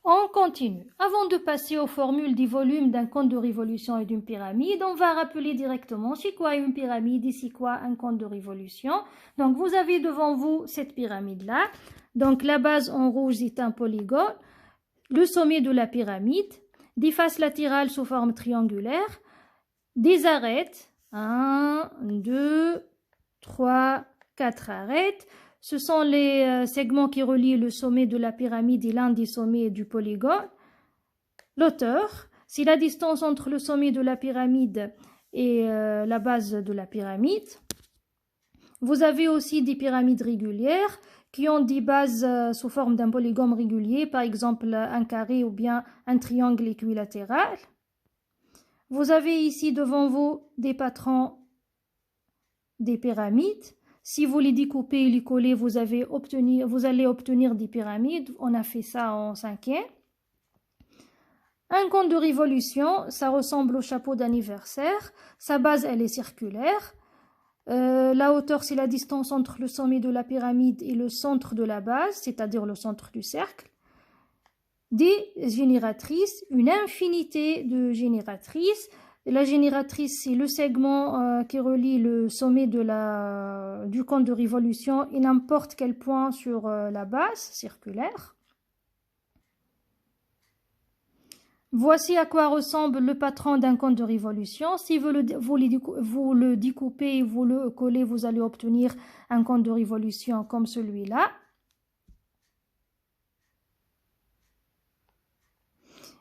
On continue. Avant de passer aux formules des volumes d'un compte de révolution et d'une pyramide, on va rappeler directement c'est quoi une pyramide et c'est quoi un compte de révolution. Donc vous avez devant vous cette pyramide-là. Donc la base en rouge est un polygone, le sommet de la pyramide, des faces latérales sous forme triangulaire, des arêtes, 1, 2, 3, 4 arêtes. Ce sont les segments qui relient le sommet de la pyramide et l'un des sommets du polygone. L'auteur, c'est la distance entre le sommet de la pyramide et la base de la pyramide. Vous avez aussi des pyramides régulières qui ont des bases sous forme d'un polygone régulier, par exemple un carré ou bien un triangle équilatéral. Vous avez ici devant vous des patrons des pyramides. Si vous les découpez et les collez, vous allez obtenir des pyramides. On a fait ça en 5e. Un compte de révolution, ça ressemble au chapeau d'anniversaire. Sa base, elle est circulaire. La hauteur, c'est la distance entre le sommet de la pyramide et le centre de la base, c'est-à-dire le centre du cercle. Des génératrices, une infinité de génératrices. La génératrice, c'est le segment qui relie le sommet du compte de révolution et n'importe quel point sur la base circulaire. Voici à quoi ressemble le patron d'un compte de révolution. Si vous le découpez et vous le collez, vous allez obtenir un compte de révolution comme celui-là.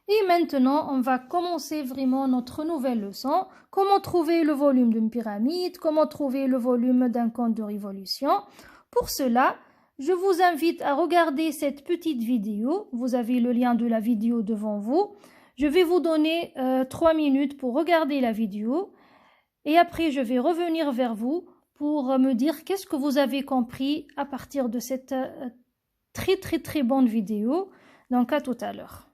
Et maintenant, on va commencer vraiment notre nouvelle leçon. Comment trouver le volume d'une pyramide, comment trouver le volume d'un compte de révolution. Pour cela, je vous invite à regarder cette petite vidéo. Vous avez le lien de la vidéo devant vous. Je vais vous donner 3 minutes pour regarder la vidéo. Et après, je vais revenir vers vous pour me dire qu'est-ce que vous avez compris à partir de cette très bonne vidéo. Donc, à tout à l'heure.